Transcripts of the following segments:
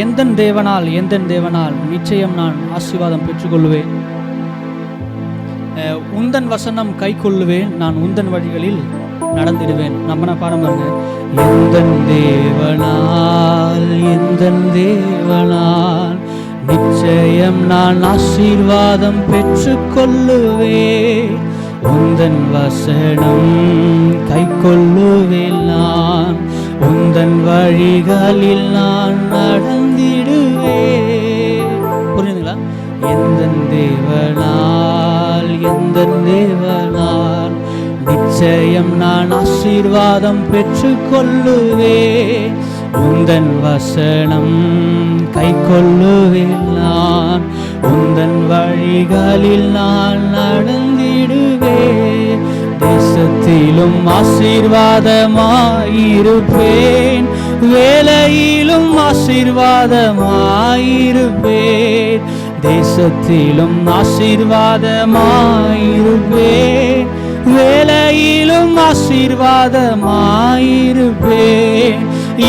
எந்தன் தேவனால் நிச்சயம் நான் ஆசீர்வாதம் பெற்றுக்கொள்வேன். உந்தன் வசனம் கை கொள்ளுவேன், நான் உந்தன் வழிகளில் நடந்திடுவேன். நம்ம பாடம் பாருங்க. எந்தன் தேவனால் நிச்சயம் நான் ஆசீர்வாதம் பெற்றுக்கொள்ளுவேன். உந்தன் வசனம் கை கொள்ளுவேன், நான் உந்தன் வழிகளில் நான் நடந்திடுவேன். புரியுதுங்களா? எந்தன் தேவனால் நிச்சயம் நான் ஆசீர்வாதம் பெற்றுக்கொள்ளுவேன். உந்தன் வசனம் கை கொள்ளுவேன், நான் உந்தன் வழிகளில் நான் நடந்திடுவேன். தேசத்திலும் ஆசீர்வாதமாயிருப்பேன், வேலையிலும் ஆசீர்வாதமாயிருப்பேன். தேசத்திலும் ஆசீர்வாதமாயிருப்பேன், வேலையிலும் ஆசீர்வாதமாயிருப்பேன்.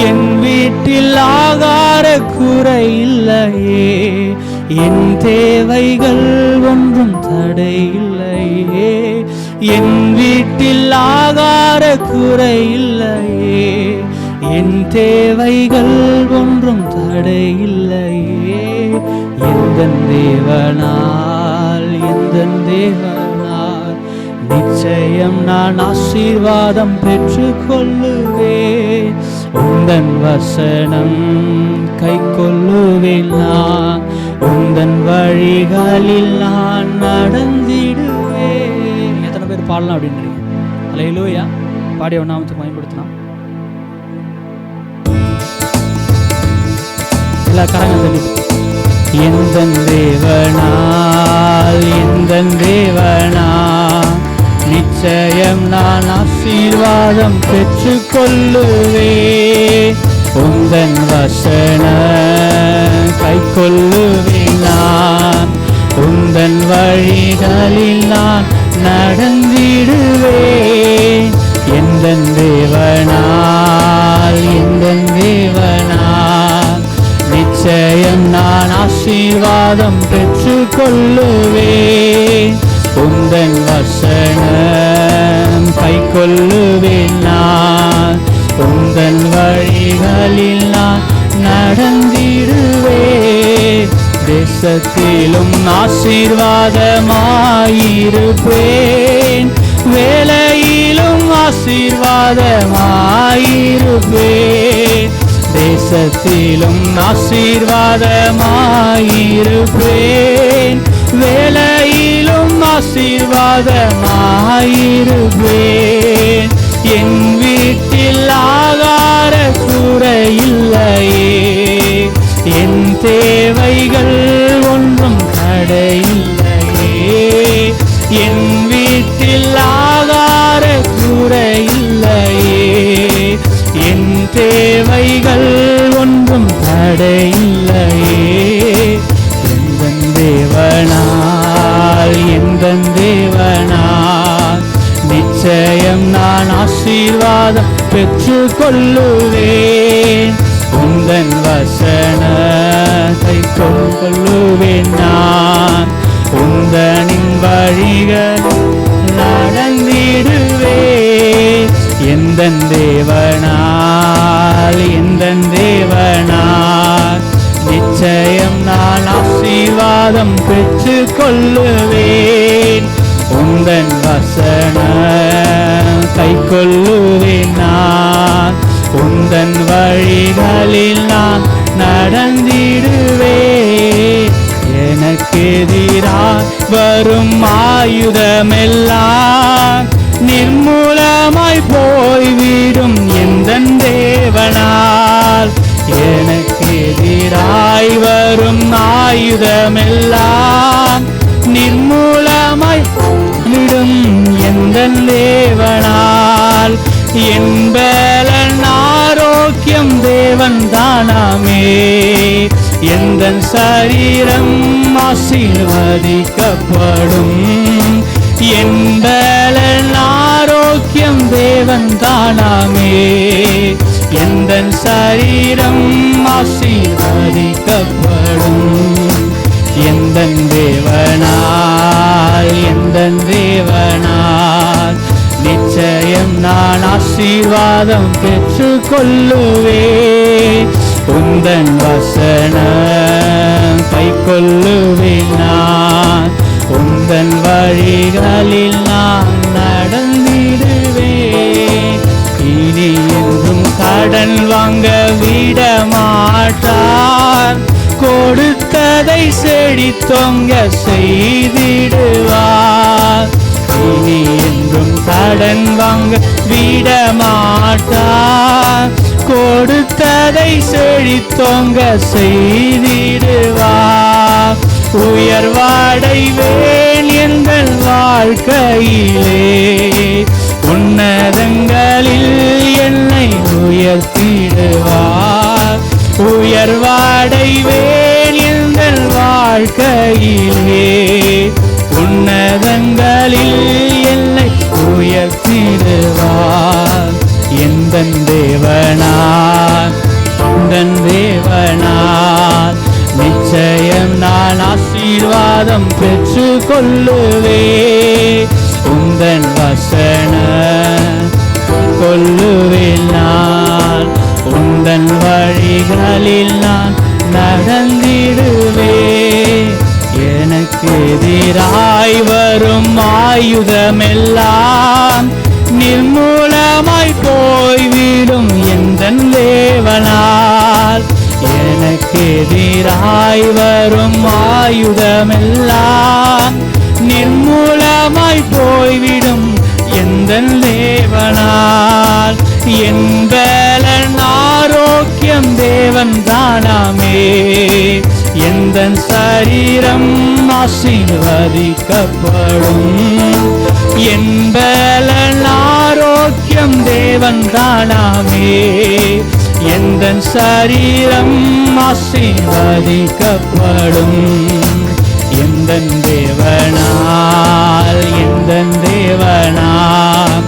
என் வீட்டில் ஆகார குறை இல்லையே, என் தேவைகள் ஒன்றும் தடை இல்லையே. என் வீட்டில் ஆகார குறை இல்லையே, என் தேவைகள் ஒன்றும் தடை இல்லையே. எந்தன் தேவனால் நிச்சயம் நான் ஆசீர்வாதம் பெற்றுக்கொள்ளுவேன். உந்தன் வசனம் கை கொள்ளுவேன், நான் உந்தன் வழிகளில் நான் நடந்திடுவேன். எத்தனை பேர் பாடலாம் அப்படின்றீங்க? அல்லேலூயா. பாடிய நாமத்தை பயன்படுத்தலாம். எல்லா கரங்கள் தள்ளி. எந்தன் தேவனால் நிச்சயம் நான் ஆசீர்வாதம் பெற்றுக்கொள்ளுவேன். உந்தன் வசனம் கை கொள்ளுவேன், நான் உந்தன் வழிகளில் நான் நடந்திடுவேன். எந்தன் தேவனால் நிச்சயம் நான் ஆசீர்வாதம் பெற்றுக்கொள்ளுவேன். உந்தன் வசனம் கை கொள்ளுவேன், நான் உந்தன் வழிகளில் நான் நடந்திடுவேன். தேசத்திலும் ஆசீர்வாதமாயிருப்பேன், வேலையிலும் ஆசீர்வாதமாயிருப்பேன். தேசத்திலும் ஆசீர்வாதமாயிருப்பேன், வேலையிலும் ஆசீர்வாதமாயிருப்பேன். என் வீட்டில் ஆகார குறை இல்லையே, என் தேவைகள் ஒன்றும் தடை இல்லையே. என் வீட்டில் ஆகார குறை இல்லையே, என் தேவைகள் ஒன்றும் தடை இல்லையே. எந்தன் தேவனால் நிச்சயம் நான் ஆசீர்வாதம் பெற்றுக்கொள்ளுவேன். உந்தன் வசனத்தை கொள்ளுவேன், நான் உந்தனின் வழிகளில் நடந்திடுவேன். எந்தன் தேவனால் நிச்சயம் நான் ஆசீர்வாதம் பெற்றுக்கொள்ளுவேன். உந்தன் வசனம் கை கொள்ளுவேன், நான் உந்தன் வழிகளில் நான் நடந்திடுவேன். எனக்கு எதிராக வரும் ஆயுதமெல்லாம் நிர்மூலமாய் போய்விடும் எந்தன் தேவனால். எனக்கு எதிராய் வரும் ஆயுதமெல்லாம் நிர்மூலமாய் விடும் எந்தன் தேவனால். என் பலன் ஆரோக்கியம் தேவன் தானாமே, எந்தன் சரீரம் ஆசீர்வதிக்கப்படும். என் பலன் ஆரோக்கியம் தேவன் தானாமே, எந்தன் சரீரம் ஆசீர்வதிக்கப்படும். பாதிக்கப்படும். எந்தன் தேவனால், எந்தன் தேவனால் நிச்சயம் நான் ஆசீர்வாதம் பெற்று கொள்ளுவேன். உந்தன் வசனம் கை கொள்ளுவேன் நான். உந்தன் வழிகளில் நான் நடந்திடுவேன். இனி என்றும் கடன் வாங்க விட மாட்டார். கொடுத்ததை செழித்தொங்க செய்திடுவார். இனி என்றும் கடன் வாங்க விட மாட்டார். கொடுத்ததை செழித்தொங்க செய்திடுவார். உயர்வடைவேன் எங்கள் வாழ்க்கையிலே. உன்னதங்களில் என்னை உயர்த்திடுவார். உயர்வடைவேன் எங்கள் வாழ்க்கையிலே. உன்னதங்களில் என்னை உயர்த்திடுவார். எந்தன் தேவனால், எந்தன் தேவனால் நிச்சயம் நான் ஆசீர்வாதம் பெற்று கொள்ளுவேன். உந்தன் வசனம் கொள்ளுவேன் நான். உந்தன் வழிகளில் நான் நடந்திடுவேன். எனக்கு எதிராய் வரும் ஆயுதமெல்லாம் நிர்மூலமாய் போய்விடும் எந்தன் தேவனால். எனக்கு எதிராய் வரும் ஆயுதமெல்லாம் நிர்மூலமாய் போய்விடும் எந்தன் தேவனால். என் பலன் ஆரோக்கியம் தேவன் தானாமே. எந்தன் சரீரம் ஆசீர்வதிக்கப்படும். என் பலன் ஆரோக்கியம் தேவன் தானாமே. எந்தன் சரீரம் ஆசீர்வதிக்கப்படும். எந்தன் தேவனால், எந்தன் தேவனால்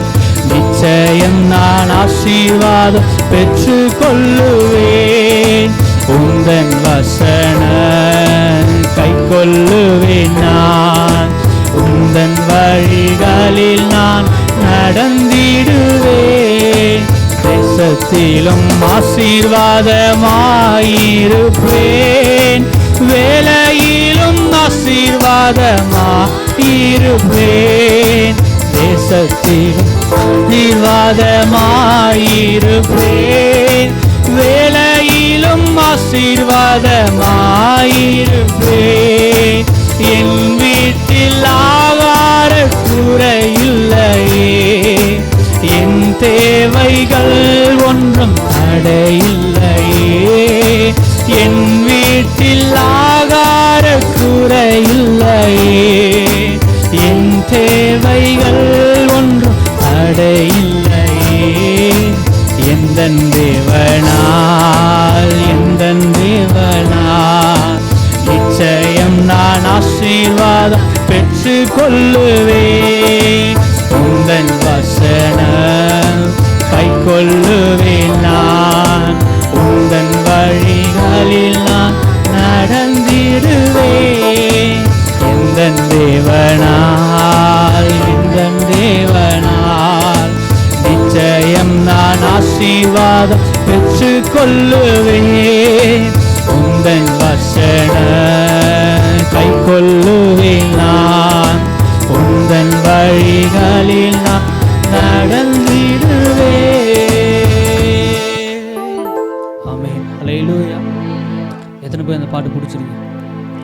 நிச்சயம் நான் ஆசீர்வாதம் பெற்று கொள்ளுவேன். உந்தன் வசனம் கை கொள்ளுவேன் நான். உந்தன் வழிகளில் நான் நடந்திடுவேன். தேசத்திலும் ஆசீர்வாதமாயிருப்பேன். வேலையிலும் ஆசீர்வாதமாயிருப்பேன். தேசத்திலும் ஆசீர்வாதமாயிருப்பேன். வேலையிலும் ஆசீர்வாதமாயிருப்பேன். என் வீட்டில் ஆகார குறையில்லையே. என் தேவைகள் ஒன்றும் தடையில்லையே. என் வீட்டில் ஆகார குறையில்லையே. என் தேவைகள் ஒன்றும் தடையில்லையே. எந்தன் தேவனால், எந்தன் தேவனால் நிச்சயம் நான் ஆசீர்வாதம் பெற்று கொள்ளுவேன். உந்தன் வசனம் கை கொள்ளுவேன் நான். உந்தன் வழிகளில் நான் நடந்திடுவேன். எந்தன் தேவனால், எந்தன் தேவனால் நிச்சயம் நான் ஆசீர்வாதம் பெற்று கொள்ளுவேன். உந்தன் வசனம் கை கொள்ளுவேன் நான். உந்தன் வழிகளில் நான் நடந்திடுவேன். ஆமென். அல்லேலூயா. எத்தனை பேர் அந்த பாட்டு பிடிச்சிருக்கு?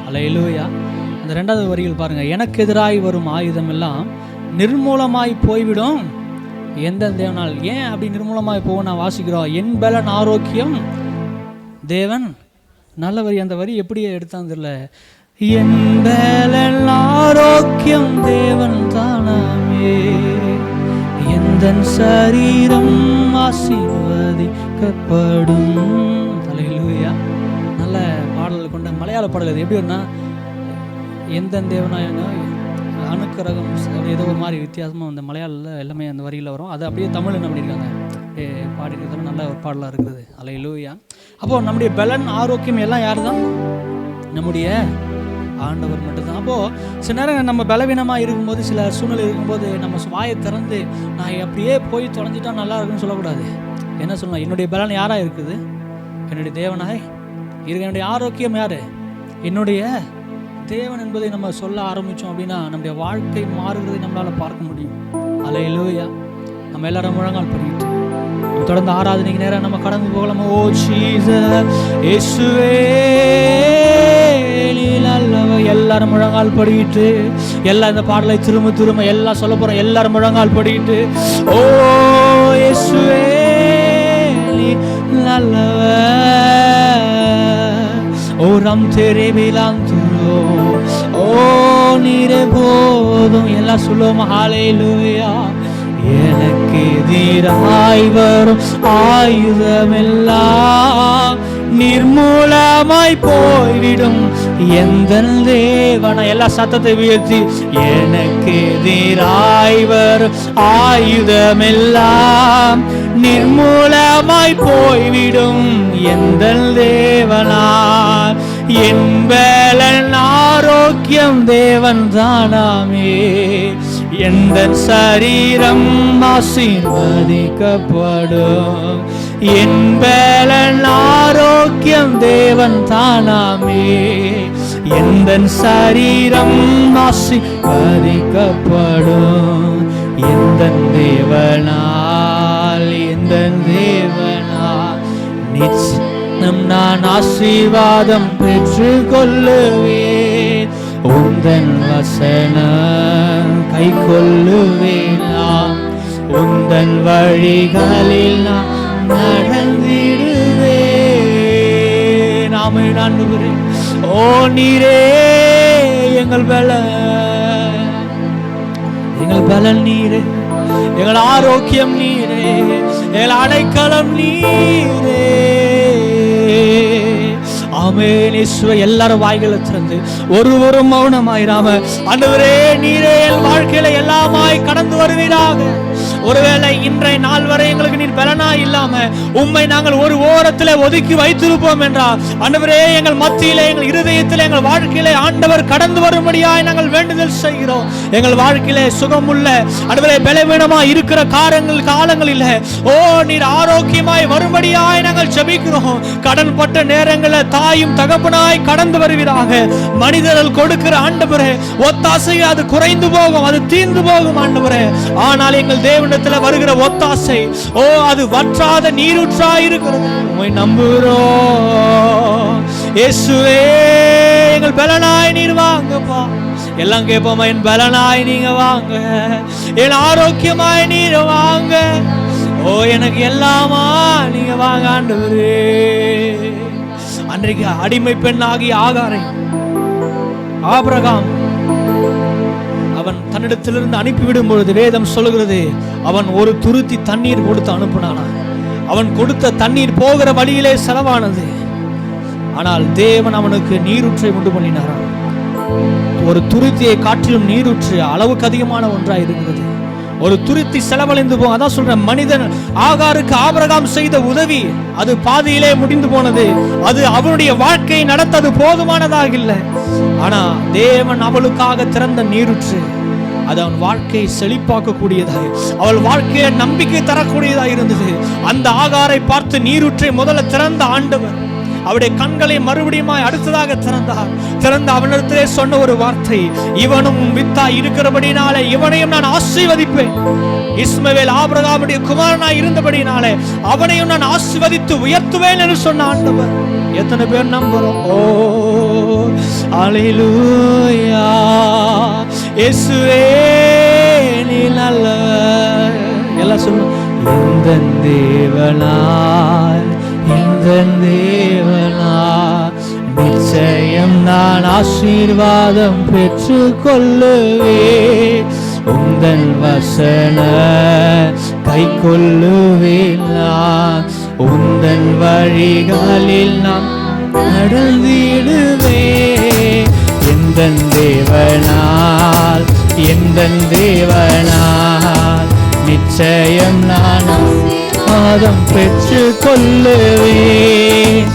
அல்லேலூயா. அந்த ரெண்டாவது வரிகள் பாருங்க. எனக்கு எதிராய் வரும் ஆயுதம் எல்லாம் நிர்மூலமாய் போய்விடும் எந்த தேவனால். ஏன் அப்படி நிர்மூலமாய் போக நான் வாசிக்கிறோம்? என் பலன் ஆரோக்கியம் தேவன். நல்ல வரி. அந்த வரி எப்படி எடுத்தான்னு தெரியல. என் பலன் ஆரோக்கியம் தேவன் தானாமே. எந்தன் சரீரம் ஆசீர்வதிக்கப்படும். அல்லேலூயா. நல்ல பாடல் கொண்ட மலையாள பாடல். இது எப்படி வரும்னா, எந்தன் தேவனாயன அணுக்கரகம் ஏதோ ஒரு மாதிரி வித்தியாசமாக அந்த மலையாளில் எல்லாமே அந்த வரியில் வரும். அது அப்படியே தமிழ் என்ன பண்ணியிருக்காங்க, பாடிக்கிறதுல நல்ல ஒரு பாடலாக இருக்குது. அல்லேலூயா. அப்போது நம்முடைய பலன் ஆரோக்கியம் எல்லாம் யார் தான்? நம்முடைய ஆண்டவர் மட்டும்தான். அப்போது சில நேரம் நம்ம பலவீனமாக இருக்கும்போது, சில சூழ்நிலை இருக்கும்போது நம்ம வாயை திறந்து நான் அப்படியே போய் தொலைஞ்சிட்டா நல்லா இருக்குன்னு சொல்லக்கூடாது. என்ன சொல்லலாம்? என்னுடைய பலன் யாராக இருக்குது? என்னுடைய தேவனாய் இருக்கு. என்னுடைய ஆரோக்கியம் யார்? என்னுடைய தேவன் என்பதை நம்ம சொல்ல ஆரம்பித்தோம் அப்படின்னா நம்முடைய வாழ்க்கை மாறுகிறதை நம்மளால் பார்க்க முடியும். அல்லேலூயா. நம்ம எல்லாரும் முழங்கால் படிக்கிட்டு தொடர்ந்து ஆராதனைக்கு நேரம் நம்ம கடந்து போகலாமா? ஓ ஜீசஸ், இயேசுவே எல்லாரும் முழங்கால் படிக்கிட்டு எல்லாம் இந்த பாடலை திரும்ப திரும்ப எல்லாம் சொல்ல போறோம். எல்லாரும் முழங்கால் படிக்கிட்டு ஓ இயேசுவே நல்லவர், ஓ ரம் தெரே விலாந்துரோ, ஓ நீரே போதும். எல்லாம் சொல்லுவோம். ஹல்லேலூயா. எனக்கு எதிராய் வரும் ஆயுதமெல்லாம் நிர்மூலமாய் போய்விடும் எந்த தேவன. எல்லா சத்தத்தை உயர்த்தி எனக்கு எதிராய் வரும் ஆயுதமெல்லாம் நிர்மூலமாய் போய்விடும் எந்த தேவனா. என் பலன் ஆரோக்கியம் தேவன் தானாமே, எந்த சரீரம் ஆசீர்வதிக்கப்படும். என் பலன் ஆரோக்கியம் தேவன் தானாமே, எந்த சரீரம் ஆசீர்வதிக்கப்படும். எந்த தேவனால், எந்த தேவனால் நிச்சயம் நான் ஆசீர்வாதம் பெற்று கொள்ளுவேன். உந்தன் வசனம் கை கொள்ளுவேன். உந்தன் வழிகளில் நான் நடந்திடுவேன். ஆமென் ஆண்டவரே. ஓ நீரே எங்கள் பலன், எங்கள் பலன் நீரே, எங்கள் ஆரோக்கியம் நீரே, எங்கள் அடைக்கலம் நீரே. ஆமென். இயேசுவே எல்லாரும் வாய்களை திறந்து ஒருவரும் மௌனமாயிராம ஆண்டவரே நீரே என் வாழ்க்கையில எல்லாமாய் கடந்து வருவீராக. ஒருவேளை இன்றைய நாள் வரை எங்களுக்கு நீர் பலனா இல்லாம உம்மை நாங்கள் ஒரு ஓரத்தில் ஒதுக்கி வைத்திருப்போம் என்றால் ஆண்டவரே எங்கள் மத்தியிலே, எங்கள் இருதயத்திலே, எங்கள் வாழ்க்கையிலே ஆண்டவர் கடந்து வரும்படியாய் நாங்கள் வேண்டுதல் செய்கிறோம். எங்கள் வாழ்க்கையிலே சுகமுள்ள ஆண்டவரே பலவீனமாய் இருக்கிற காலங்களில் ஓ நீர் ஆரோக்கியமாய் வரும்படியாய் நாங்கள் ஜெபிக்கிறோம். கடன் பட்ட நேரங்களில் தாயும் தகப்பனாய் கடந்து வருவீராக. மனிதர்கள் கொடுக்கிற ஆண்டவரே ஒத்தாசை அது குறைந்து போகும், அது தீர்ந்து போகும் ஆண்டவரே. ஆனால் எங்கள் தேவனிடத்தில் வருகிற ஒத்தாசை ஓ அது வற்றாத நீரூற்றாய் இருக்கிறது. உம்மை நம்புகிறோம் இயேசுவே. எங்கள் பலனாய் நீர் வாங்கப்பா. எல்லாம் கேட்போமா? என் பலனாய் நீங்க வாங்க, என் ஆரோக்கியமாய் நீர் வாங்க, ஓ எனக்கு எல்லாமா நீங்க வாங்க ஆண்டவரே. அன்றைக்கு அடிமை பெண் ஆகிய ஆகாரை ஆபிரகாம் அவன் தன்னிடத்திலிருந்து அனுப்பிவிடும் பொழுது வேதம் சொல்லுகிறது அவன் ஒரு துருத்தி தண்ணீர் கொடுத்து அனுப்பினானா. அவன் கொடுத்த தண்ணீர் போகிற வழியிலே செலவானது. ஆனால் தேவன் அவனுக்கு நீரூற்றை உண்டு பண்ணினாராம். ஒரு துருத்தியை காற்றிலும் நீரூற்று அளவுக்கு அதிகமான ஒன்றாய் இருக்கிறது. ஒரு துருத்தி செலவழிந்து போகும். அதான் சொல்றேன், மனிதன் ஆகாருக்கு ஆபிரகாம் செய்த உதவி அது பாதியிலே முடிந்து போனது. அது அவனுடைய வாழ்க்கையை நடத்தது போதுமானதாக இல்லை. ஆனா தேவன் அவளுக்காக திறந்த நீரூற்று அது அவன் வாழ்க்கையை செழிப்பாக்க கூடியதாய், அவள் வாழ்க்கையை நம்பிக்கை தரக்கூடியதாக இருந்தது. அந்த ஆகாரை பார்த்து நீரூற்றை முதல்ல திறந்த ஆண்டவர் அவருடைய கண்களை மறுபடியும் அடுத்ததாக திறந்த அவனிடத்திலே சொன்ன ஒரு வார்த்தை, இவனும் வித்தா இருக்கிறபடினாலே இவனையும் நான் ஆசீர்வதிப்பேன். இஸ்மவேல் ஆபிரகாமுடைய குமாரனாய் இருந்தபடினாலே அவனையும் நான் ஆசீர்வதித்து உயர்த்துவேன் என்று சொன்ன ஆண்டவர். எத்தனை பேர் நம்புறோம்? ஓ அல்லேலூயா. இயேசுவே நீ நல்லவர். எல்லாம் சொல்லுவோம். இந்த தேவனாய், இந்த தேவனா நிச்சயம் நான் ஆசீர்வாதம் பெற்று கொள்ளுவேன். உந்தன் வசன கை கொள்ளுவேன். உந்தன் வழிகளில் நான் நடந்திடுவேன். எந்த தேவனால், எந்த தேவனால் நிச்சயம் நான் ஆசீர்வாதம் பெற்று கொள்ளுவேன்.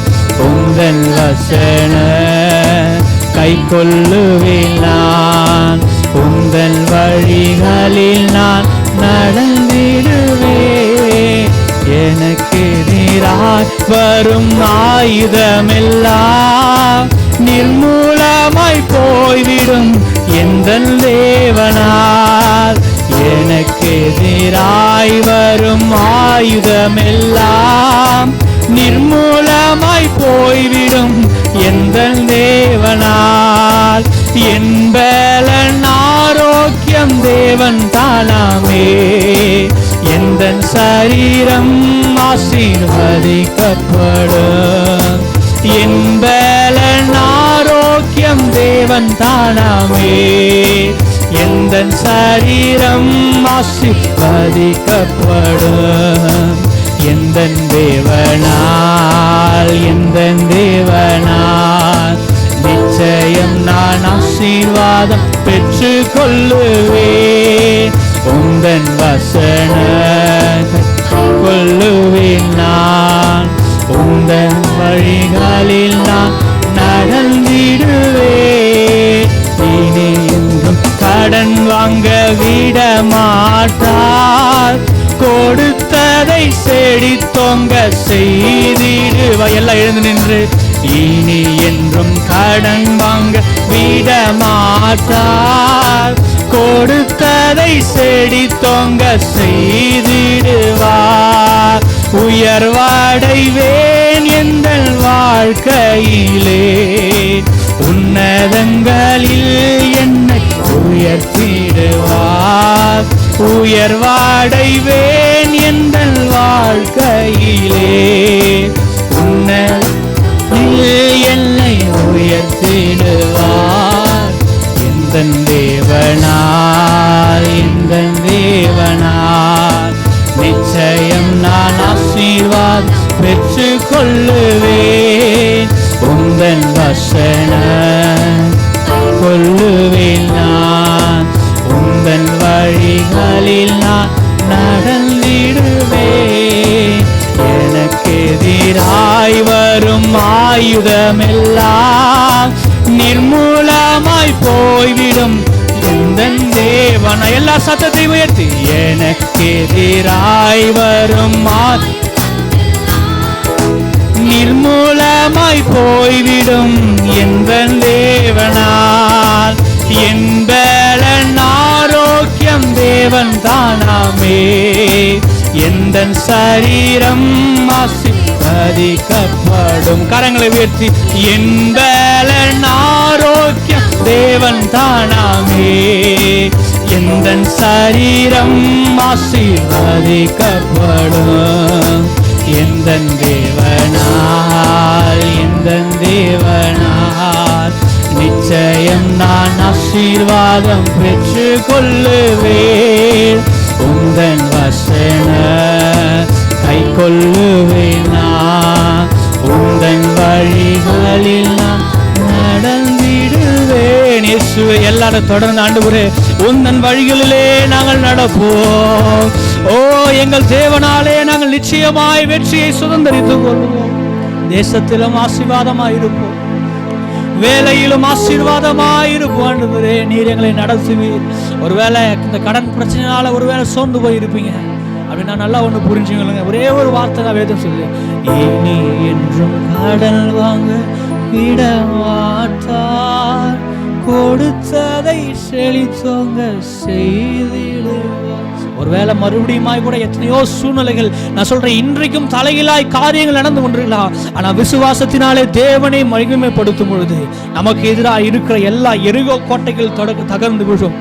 உந்தன் வசன கை கொள்ளுவேன் நான். உந்தன் வழிகளில் நான் நடந்திடுவேன். எனக்கு எதிராய் வரும் ஆயுதமெல்லாம் நிர்மூலமாய் போய்விடும் எந்தன் தேவனால். எனக்கு எதிராய் வரும் ஆயுதமெல்லாம் நிர்மூலமாய் போய்விடும் எந்தன் தேவனால். என் பலன் ஆரோக்கியம் தேவன் தானாமே. எந்தன் சரீரம் ஆசீர்வதிக்கப்படும். என் பலன் ஆரோக்கியம் தேவன் தானாமே. எந்தன் சரீரம் ஆசீர்வதிக்கப்படும். எந்தன் தேவனால் எந்தன் தேவனால் நிச்சயம் நான் ஆசீர்வாதம் பெற்று கொள்ளுவேன். உந்தன் வசனத்தை கொள்ளுவேன் நான். உந்தன் வழிகளில் நான் நடந்திடுவேன். இனி என்றும் கடன் வாங்க விட மாட்டார். கொடுத்ததை செழித்தோங்க செய்திடுவா. எல்லாம் எழுந்து நின்று. இனி என்றும் கடன் வாங்க விட மாட்டார். கொடுத்ததை செழித்தோங்க செய்திடுவார். உயர்வடைவேன் எங்கள் வாழ்க்கையிலே. உன்னதங்களில் என்னை உயர்த்திடுவார். உயர்வடைவேன் எங்கள் வாழ்க்கையிலே. உன்னதங்களில் என்னை உயர்த்திடுவார். எந்தன் தேவனால் எந்தன் தேவனால் நிச்சயம் நான் ஆசீர்வாதம் பெற்று கொள்ளுவேன். உந்தன் வசனம் கொள்ளுவேன் நான். உந்தன் வழிகளில் நான் நடந்திடுவேன். எனக்கு எதிராய் வரும் ஆயுதமெல்லாம் நிர்மூலமாய் போய்விடும் எந்தன் தேவன். எல்லா சத்தத்தை உயர்த்தி. எனக்கு எதிராய் வரும் நிர்மூலமாய் போய்விடும் எந்தன் தேவனால். என் பலன் ஆரோக்கியம் தேவன் தானாமே. எந்தன் சரீரம் ஆசீர்வதிக்கப்படும். கரங்களை உயர்த்தி. என் பலன் ஆரோக்கியம் தேவன் தானாமே. எந்தன் சரீரம் ஆசீர்வதிக்கப்படும். எந்தன் தேவனால் எந்தன் தேவனால் நிச்சயம் நான் ஆசீர்வாதம் பெற்று கொள்ளுவேன். உந்தன் வசன கை கொள்ளுவேன் நான். உந்தன் வழிகளில் நான் நடந்திடுவேன். இயேசுவே, எல்லாரும் தொடர்ந்து ஆண்டவரே உந்தன் வழிகளிலே நாங்கள் நடப்போம். ஓ, எங்கள் தேவனாலே நாங்கள் நிச்சயமாய் வெற்றியை சுதந்திரித்துக் கொள்வோம். தேசத்திலும் ஆசீர்வாதமாய் இருப்போம். வேலையிலும் ஆசீர்வாதமாய் இருப்போம். ஆண்டவரே, நீர் எங்களை நடத்துவீர். ஒருவேளை இந்த கடன் பிரச்சனையால ஒருவேளை சோர்ந்து போயிருப்பீங்க அப்படின்னு நான் நல்லா ஒன்று புரிஞ்சுங்களுங்க. ஒரே ஒரு வார்த்தை தான் வேதம் சொல்லு. இனி என்றும் கடன் வாங்க விட மாட்டார். கொடுத்ததை செழித்தோங்க செய்திடுவார். ஒருவேளை மறுபடியுமாய் கூட எத்தனையோ சூழ்நிலைகள் நான் சொல்றேன் இன்றைக்கும் தலையிலாய் காரியங்கள் நடந்து கொண்டிருக்கலாம். ஆனா விசுவாசத்தினாலே தேவனை மகிமைப்படுத்தும் பொழுது நமக்கு எதிராக இருக்கிற எல்லா எரிகோ கோட்டைகள் தகர்ந்து விழும்.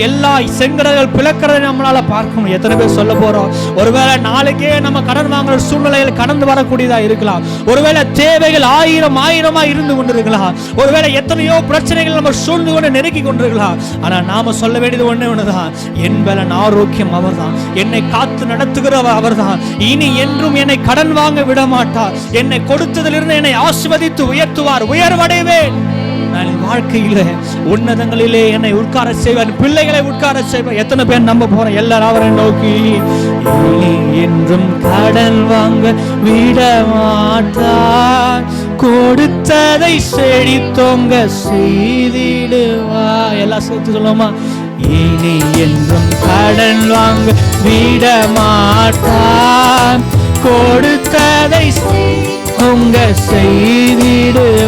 எல்லா செங்கடல்கள் பிளக்கிறதை நம்மளால பார்க்க முடியும். எத்தனை பேர் சொல்ல போறோம்? ஒருவேளை நாளைக்கே நம்ம கடன் வாங்குற சூழ்நிலைகள் கடந்து வரக்கூடியதா இருக்கலாம். ஒருவேளை தேவைகள் ஆயிரமா இருந்து கொண்டிருக்கலாம். ஒருவேளை எத்தனையோ பிரச்சனைகள் நம்ம சூழ்ந்து கொண்டு நெருக்கி கொண்டிருக்கலாம். ஆனா நாம சொல்ல வேண்டியது ஒண்ணுதான், என் பலன் ஆரோக்கியம் அவர்தான். என்னை காத்து நடத்துகிறவர் அவர்தான். இனி என்றும் என்னை கடன் வாங்க விட மாட்டார். என்னை கொடுத்ததிலிருந்து என்னை ஆசீர்வதித்து உயர்த்துவார். உயர்வடைவேன். நான் வாழ்க்கையில உன்னதங்களிலே என்னை உட்கார செய்வார். பிள்ளைகளை உட்கார செய்வார். எத்தனை பேர் நம்ப போறேன்? எல்லாரும் அவரை நோக்கி இனி என்றும் கடன் வாங்க விட மாட்டார். கொடுத்ததை செழித்தோங்க செய்திடுவா. எல்லாம் சேர்த்து சொல்லுமா, இனி என்றும் கடன் வாங்க விட மாட்டான், கொடுத்ததை உங்க செய்திடுவார்.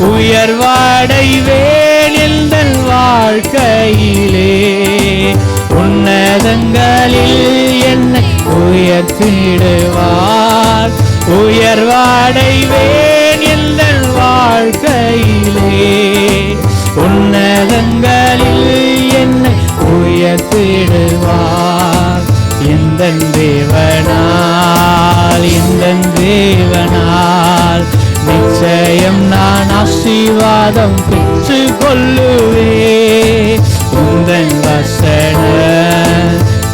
உயர்வடைவேன் எந்தன் வாழ்க்கையிலே, உன்னதங்களில் என்னை உயர்த்திடுவார். உயர்வடைவேன் எந்தன் வாழ்க்கையிலே, உன்னதங்களில் என்னை உயர்த்திடுவார். எந்தன் தேவனால், எந்தன் தேவனால் நிச்சயம் நான் ஆசீர்வாதம் பெற்று கொள்ளுவேன். உந்தன் வசன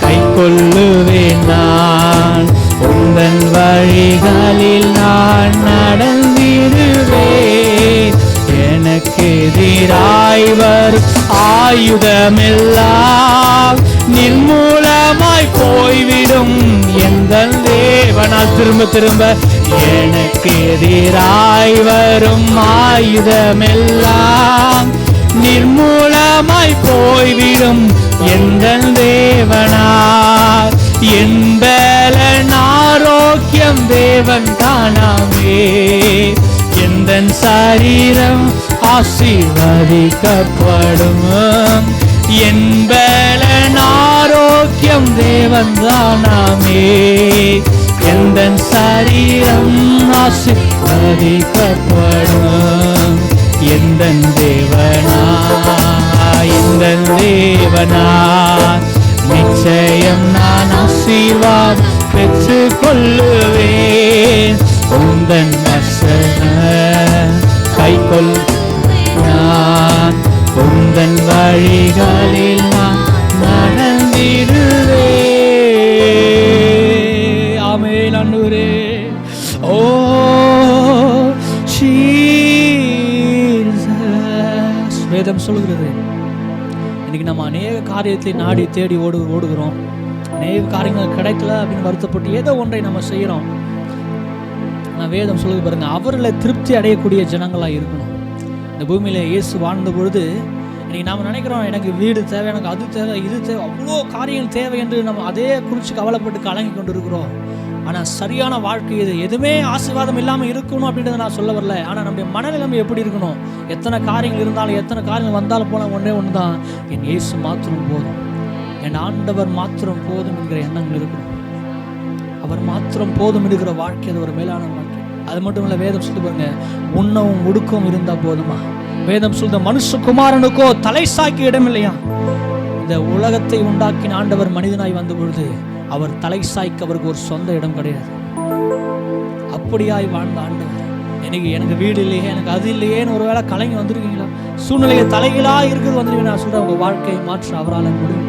கை கொள்ளுவேன் நான், உந்தன் வழிகளில் நான் நடந்திடுவேன். எனக்கு எதிராய் வரும் ஆயுதமெல்லாம் நிர்மூலமாய் போய்விடும். எந்த தேவனால் திரும்ப திரும்ப, எனக்கு எதிராய் வரும் ஆயுதமெல்லாம் நிர்மூலமாய் போய்விடும். எந்த தேவனால் என்பலன் ஆரோக்கியம் தேவன் தானாமே. எந்த சரீரம் ஆசீர்வதிக்கப்படும். என்பலன் ஆரோக்கியம் தேவன் தானாமே. எந்த சரீரம் ஆசீர்வதிக்கப்படும். எந்த தேவனா, எந்த தேவனா நிச்சயம் நான் ஆசீர்வாதம் பெற்று கொள்ளுவேன். உந்தன் வசன கை கொள் நான், உந்தன் வழிகளில் நான் நடந்திடுவேன். ஆமென் ஆண்டவரே. ஓ ஜீசஸ். வேதம் சொல்கிறது, இன்னைக்கு நம்ம அநேக காரியத்தை நாடி தேடி ஓடுகிறோம். அநேக காரியங்கள் கிடைக்கல அப்படின்னு வருத்தப்பட்டு ஏதோ ஒன்றை நம்ம செய்கிறோம். ஆனால் வேதம் சொல்லுது பாருங்க, அவர்களை திருப்தி அடையக்கூடிய ஜனங்களாக இருக்கணும். இந்த பூமியில் இயேசு வாழ்ந்த பொழுது இன்னைக்கு நாம் நினைக்கிறோம், எனக்கு வீடு தேவை, எனக்கு அது தேவை, இது தேவை, அவ்வளோ காரியங்கள் தேவை என்று நம்ம அதே குறித்து கவலைப்பட்டு கலங்கி கொண்டு இருக்கிறோம். ஆனால் சரியான வாழ்க்கை இது. எதுவுமே ஆசீர்வாதம் இல்லாமல் இருக்கணும் அப்படின்றத நான் சொல்ல வரல. ஆனால் நம்முடைய மனநிலைமை எப்படி இருக்கணும்? எத்தனை காரியங்கள் இருந்தாலும், எத்தனை காரியங்கள் வந்தாலும் போல ஒன்றே ஒன்று தான், என் இயேசு மாத்திரம் போதும், என் ஆண்டவர் மாத்திரம் போதும் என்கிற எண்ணங்கள் இருக்கணும். அவர் மாத்திரம் போதும் இருக்கிற வாழ்க்கை அது ஒரு மேலான வாழ்க்கை. அது மட்டும் இல்லை, வேதம் சொல்லி பாருங்க, உண்ணவும் உடுக்கவும் இருந்தால் போதுமா? வேதம் சொல்ற மனுஷகுமாரனுக்கோ தலை சாய்க்கு இடம் இல்லையா? இந்த உலகத்தை உண்டாக்கின ஆண்டவர் மனிதனாய் வந்த பொழுது அவர் தலை சாய்க்கு அவருக்கு ஒரு சொந்த இடம் கிடையாது. அப்படியாய் வாழ்ந்த ஆண்டவர் எனக்கு வீடு இல்லையே, எனக்கு அது இல்லையேன்னு ஒரு வேளை கலங்கி வந்திருக்கீங்களா? சூழ்நிலையை தலைகளாக இருக்கிறது வந்துருக்கீங்க. நான் சொல்கிறேன், உங்கள் வாழ்க்கையை மாற்ற அவரால் முடியும்.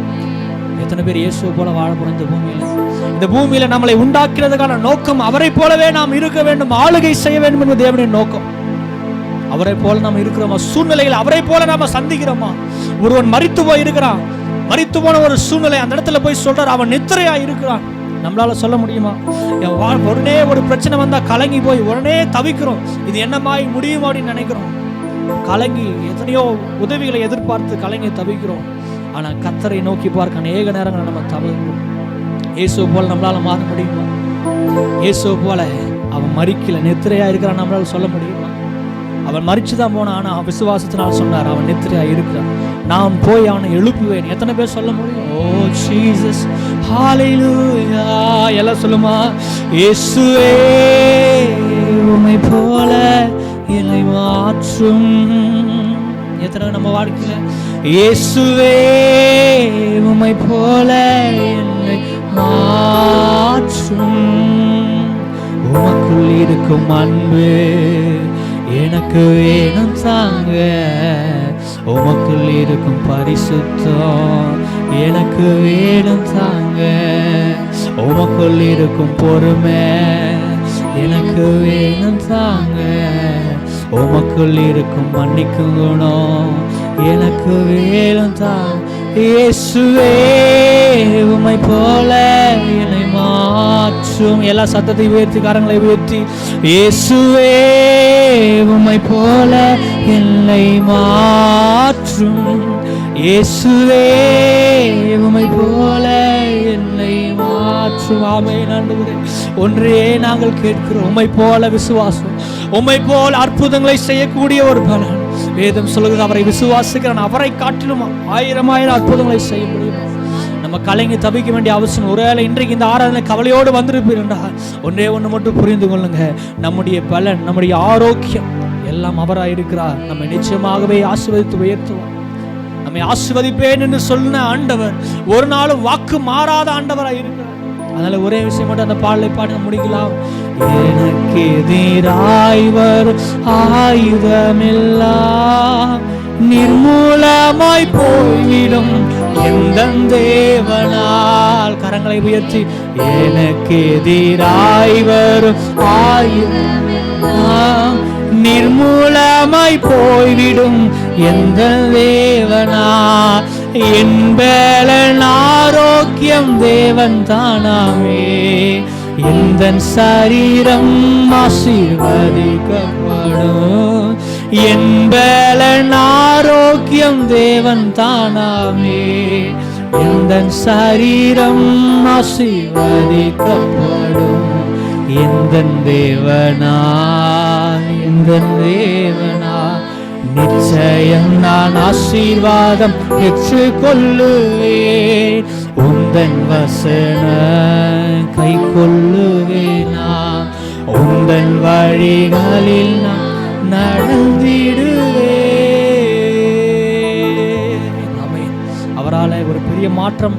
எத்தனை பேர் இயேசுவை போல வாழ போகிறோம் இந்த பூமியில் நம்மளை உண்டாக்குறதுக்கான நோக்கம் அவரை போலவே நாம் இருக்க வேண்டும், ஆளுகை செய்ய வேண்டும் என்பது தேவனுடைய நோக்கம். அவரை போல நாம் இருக்கிறோமா? சூழ்நிலைகள் அவரை போல நாம சந்திக்கிறோமா? ஒருவன் மரித்து போய் இருக்கிறான், மரித்து போன ஒரு சூழ்நிலை, அந்த இடத்துல போய் சொல்றார் அவன் நித்திரையா இருக்கிறான். நம்மளால சொல்ல முடியுமா? உடனே ஒரு பிரச்சனை வந்தா கலங்கி போய் உடனே தவிக்கிறோம், இது என்னமாய் முடியும் அப்படின்னு நினைக்கிறோம். கலங்கி எத்தனையோ உதவிகளை எதிர்பார்த்து கலங்கி தவிக்கிறோம். ஆனா கர்த்தரை நோக்கி பார்க்க அநேக நேரங்கள் நம்ம தவிர்க்கிறோம். இயேசுவை போல நம்மளால மாற முடியுமா? இயேசுவை போல அவன் மரிக்கல, நித்திரையா இருக்கிறான் நம்மளால சொல்ல முடியுமா? அவன் மரிச்சுதான் போனான், ஆனா விசுவாசத்தினால் சொன்னார் அவன் நித்திரையா இருக்கிறான், நான் போய் அவனை எழுப்புவேன். எத்தனை பேர் சொல்ல முடியும்? ஓ ஜீசஸ், ஹalleluya. எல்லாம் சொல்லுமா? இயேசுவே உம்மை போல என்னை மாற்றும். எத்தனை நம்ம வாழ்க்கையில இயேசுவே உம்மை போல என்னை மாற்றும். உமக்குள் இருக்கும் அன்பு எனக்கு வேணும் தாங்க, உமக்குள் இருக்கும் பரிசுத்தம் எனக்கு வேணும் தாங்க, உமக்குள் இருக்கும் பொறுமை எனக்கு வேணும் தாங்க, உமக்குள் இருக்கும் மன்னிக்கும் குணம் எனக்கு வேணும் தாங்க. இயேசுவே உம்மை போல என்னை மாற்றும். எல்லா சத்தத்தை உயர்த்தி கரங்களை உயர்த்தி, இயேசுவே உம்மை போல என்னை மாற்றும். இயேசுவே உம்மை போல என்னை மாற்றும். ஆமென் ஆண்டவரே, ஒன்றே நாங்கள் கேட்கிறோம், உம்மை போல விசுவாசம், உம்மை போல அற்புதங்களை செய்யக்கூடிய ஒரு பலன். வேதம் சொல்லுகிறது, அவரை விசுவாசிக்கிறான், அவரை காட்டிலும் 1000 அற்புதங்களை செய்ய முடியும். நம்ம கலைஞர் தவிக்க வேண்டிய அவசியம். ஒருவேளை இன்றைக்கு இந்த ஆராதனை கவலையோடு வந்திருப்பீர் என்றால் ஒன்றே ஒன்று மட்டும் புரிந்து கொள்ளுங்க, நம்முடைய பலன், நம்முடைய ஆரோக்கியம் எல்லாம் அவராக இருக்கிறார். நம்மை நிச்சயமாகவே ஆசீர்வதித்து உயர்த்துவார். நம்மை ஆசீர்வதிப்பேன் என்று சொன்ன ஆண்டவர் ஒரு நாளும் வாக்கு மாறாத ஆண்டவராக இருக்கிறார். அதனால ஒரே விஷயம் மட்டும் அந்த பாடலை பாட முடிக்கலாம். எனக்கு எதிராய் வரும் ஆயுதமெல்லாம் நிர்மூலமாய் போய்விடும் எந்த தேவனால். கரங்களை உயர்த்தி, எனக்கு எதிராய் வரும் ஆயுதமெல்லாம் நிர்மூலமாய் போய்விடும் எந்த தேவனா. என் பலன் ஆரோக்கியம் தேவன் தானாமே, எந்த சரீரம் ஆசீர்வதிக்கப்படும். என் பலன் ஆரோக்கியம் தேவன் தானாமே, எந்த சரீரம் ஆசீர்வதிக்கப்படும். எந்த தேவனா, எந்த தேவனா, நிச்சயம் நான் ஆசீர்வாதம் பெற்றுக்கொள்ளுவேன். உந்தன் வசன கை கொள்ளுவேனா, உந்தன் வழிகளில் நான் நடந்திடுவேன். அவரால் ஒரு பெரிய மாற்றம்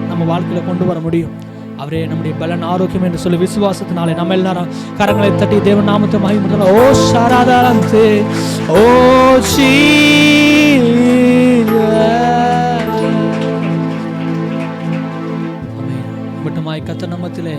நம்ம வாழ்க்கையில கொண்டு வர முடியும். அவரே நம்முடைய பலன் ஆரோக்கியம் என்று சொல்லி விசுவாசத்தினாலே நம்ம எல்லாரும் கரங்களை தட்டி தேவன் நாமத்தை மகிமைப்படுத்தலாம். ஓ ஷாராதாரந்தே, ஓ ஜீசஸ். ஆமென். மட்டுமாய் கர்த்தர் நாமத்திலே